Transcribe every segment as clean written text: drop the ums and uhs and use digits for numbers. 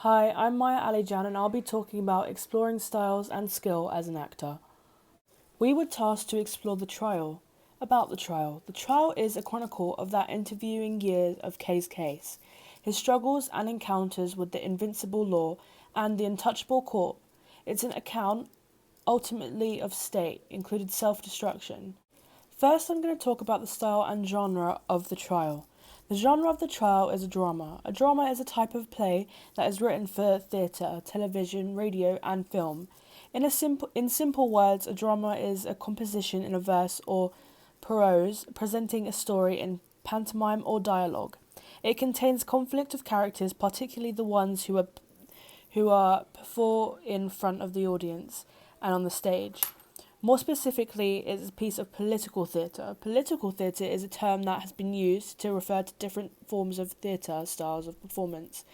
Hi, I'm Maya Alijan and I'll be talking about exploring styles and skill as an actor. We were tasked to explore the trial. About the trial. The trial is a chronicle of that interviewing year of Kay's case, his struggles and encounters with the invincible law and the untouchable court. It's an account, ultimately of state, included self-destruction. First, I'm going to talk about the style and genre of the trial. The genre of the trial is a drama. A drama is a type of play that is written for theatre, television, radio, and film. In simple words, a drama is a composition in a verse or prose presenting a story in pantomime or dialogue. It contains conflict of characters, particularly the ones who are before in front of the audience and on the stage. More specifically, it's a piece of political theatre. Political theatre is a term that has been used to refer to different forms of theatre styles of performance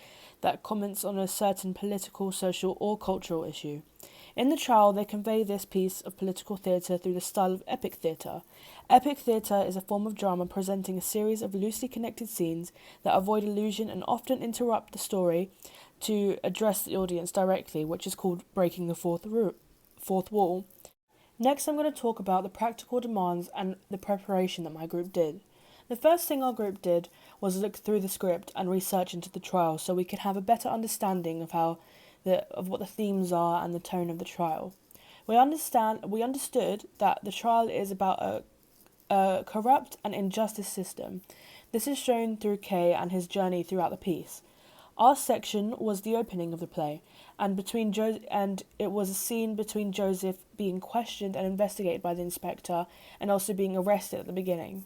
that comments on a certain political, social, or cultural issue. In the trial, they convey this piece of political theatre through the style of epic theatre. Epic theatre is a form of drama presenting a series of loosely connected scenes that avoid illusion and often interrupt the story to address the audience directly, which is called breaking the fourth wall. Next, I'm going to talk about the practical demands and the preparation that my group did. The first thing our group did was look through the script and research into the trial so we could have a better understanding of what the themes are and the tone of the trial. We understood that the trial is about a corrupt and injustice system. This is shown through Kay and his journey throughout the piece. Our section was the opening of the play, and it was a scene between Joseph being questioned and investigated by the inspector, and also being arrested at the beginning.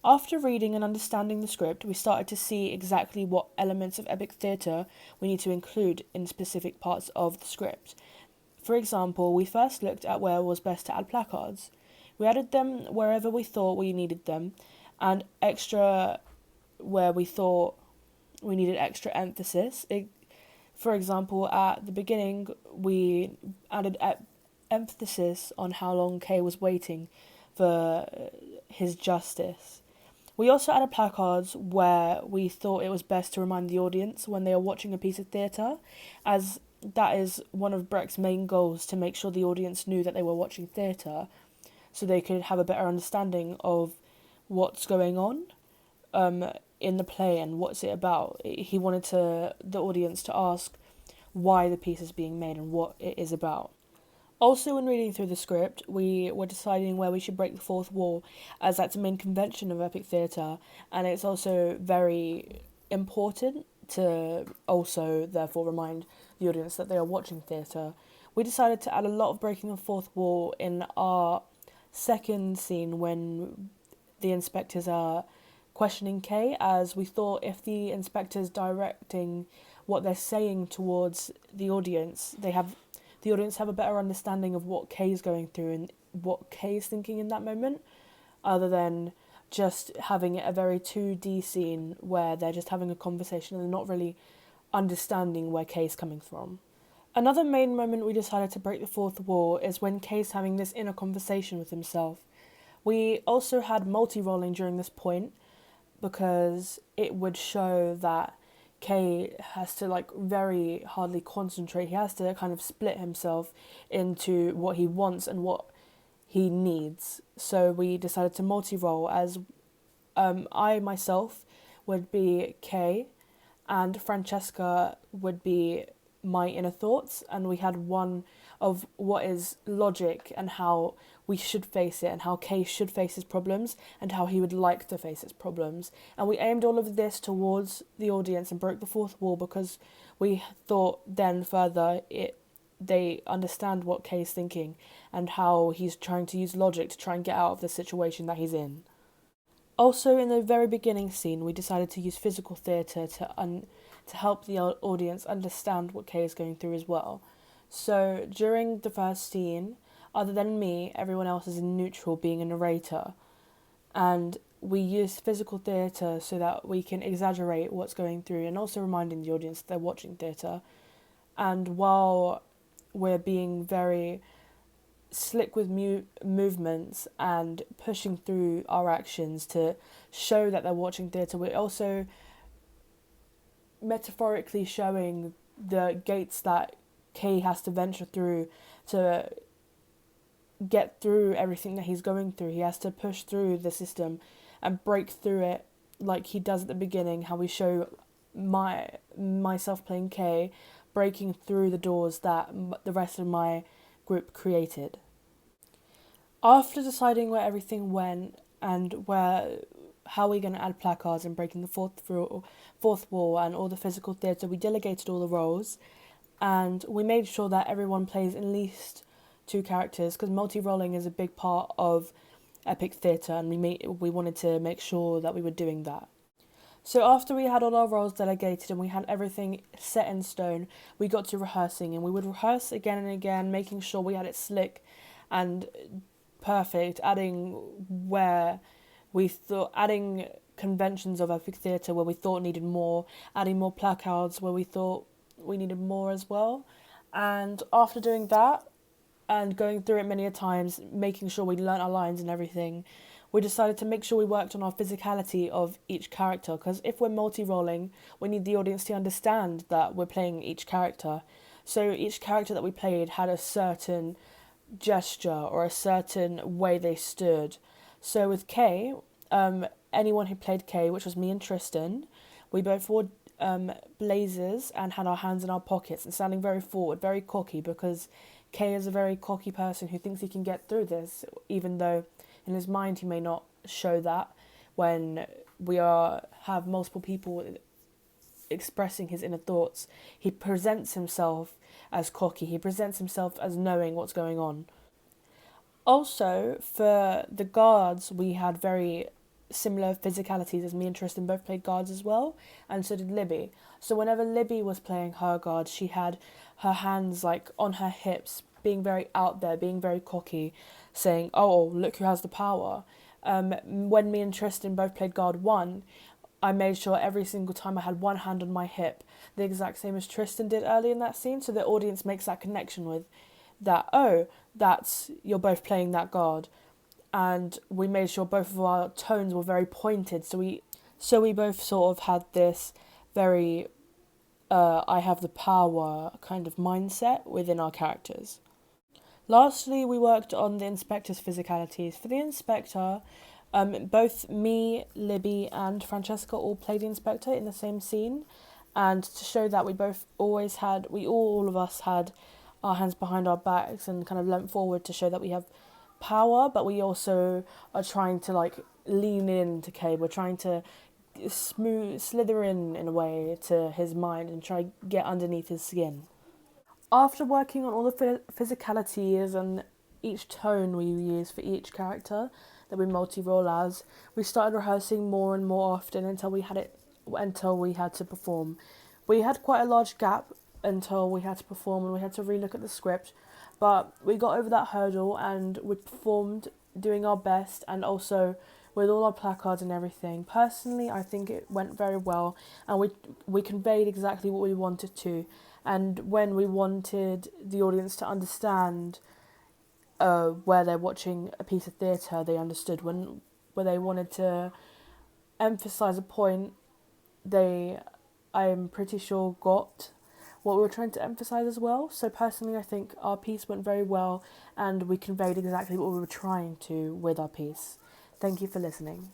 After reading and understanding the script, we started to see exactly what elements of epic theatre we need to include in specific parts of the script. For example, we first looked at where it was best to add placards. We added them wherever we thought we needed them, and extra where we thought we needed extra emphasis. For example, at the beginning, we added emphasis on how long Kay was waiting for his justice. We also added placards where we thought it was best to remind the audience when they are watching a piece of theatre, as that is one of Brecht's main goals, to make sure the audience knew that they were watching theatre so they could have a better understanding of what's going on in the play and what's it about. He wanted the audience to ask why the piece is being made and what it is about. Also, when reading through the script, we were deciding where we should break the fourth wall, as that's a main convention of epic theatre, and it's also very important to also therefore remind the audience that they are watching theatre. We decided to add a lot of breaking the fourth wall in our second scene when the inspectors are questioning Kay, as we thought if the inspectors directing what they're saying towards the audience, the audience have a better understanding of what Kay's going through and what Kay's thinking in that moment, other than just having it a very 2D scene where they're just having a conversation and they're not really understanding where Kay's coming from. Another main moment we decided to break the fourth wall is when Kay's having this inner conversation with himself. We also had multi-rolling during this point because it would show that Kay has to very hardly concentrate. He has to kind of split himself into what he wants and what he needs. So we decided to multi-roll, as I myself would be Kay and Francesca would be my inner thoughts, and we had one of what is logic and how we should face it and how Kay should face his problems and how he would like to face his problems. And we aimed all of this towards the audience and broke the fourth wall because we thought then further they understand what Kay's thinking and how he's trying to use logic to try and get out of the situation that he's in. Also, in the very beginning scene, we decided to use physical theatre to help the audience understand what Kay is going through as well. So during the first scene, other than me, everyone else is in neutral, being a narrator, and we use physical theatre so that we can exaggerate what's going through and also reminding the audience that they're watching theatre. And while we're being very slick with movements and pushing through our actions to show that they're watching theatre, we're also metaphorically showing the gates that Kay has to venture through to get through everything that he's going through. He has to push through the system and break through it like he does at the beginning, how we show myself playing Kay breaking through the doors that the rest of my group created. After deciding where everything went and how we're going to add placards and breaking the fourth wall and all the physical theatre, we delegated all the roles, and we made sure that everyone plays at least 2 characters, because multi-rolling is a big part of epic theatre, and we wanted to make sure that we were doing that. So after we had all our roles delegated and we had everything set in stone, we got to rehearsing, and we would rehearse again and again, making sure we had it slick and perfect, adding conventions of epic theatre where we thought needed more, adding more placards where we thought we needed more as well. And after doing that and going through it many a times, making sure we learnt our lines and everything, we decided to make sure we worked on our physicality of each character, because if we're multi-rolling, we need the audience to understand that we're playing each character. So each character that we played had a certain gesture or a certain way they stood. So with Kay, anyone who played Kay, which was me and Tristan, we both wore blazers and had our hands in our pockets and sounding very forward, very cocky, because Kay is a very cocky person who thinks he can get through this, even though in his mind he may not show that when we have multiple people expressing his inner thoughts. He presents himself as cocky, he presents himself as knowing what's going on. Also, for the guards, we had very similar physicalities, as me and Tristan both played guards as well, and so did Libby. So whenever Libby was playing her guard, she had her hands like on her hips, being very out there, being very cocky, saying, "Oh, look who has the power." When me and Tristan both played guard 1, I made sure every single time I had one hand on my hip, the exact same as Tristan did early in that scene, so the audience makes that connection with that, oh, that's, you're both playing that guard. And we made sure both of our tones were very pointed, so we both sort of had this very I have the power kind of mindset within our characters. Lastly, we worked on the inspector's physicalities. For the inspector, both me, Libby, and Francesca all played the inspector in the same scene, and to show that all of us had our hands behind our backs and kind of leant forward to show that we have power, but we also are trying to like lean in to Kay. We're trying to slither in a way to his mind and try get underneath his skin. After working on all the physicalities and each tone we use for each character that we multi-role as, we started rehearsing more and more often until we had to perform. We had quite a large gap until we had to perform and we had to relook at the script, but we got over that hurdle and we performed doing our best, and also with all our placards and everything. Personally, I think it went very well, and we conveyed exactly what we wanted to. And when we wanted the audience to understand where they're watching a piece of theatre, they understood. Where they wanted to emphasise a point, I'm pretty sure, got what we were trying to emphasise as well. So personally, I think our piece went very well and we conveyed exactly what we were trying to with our piece. Thank you for listening.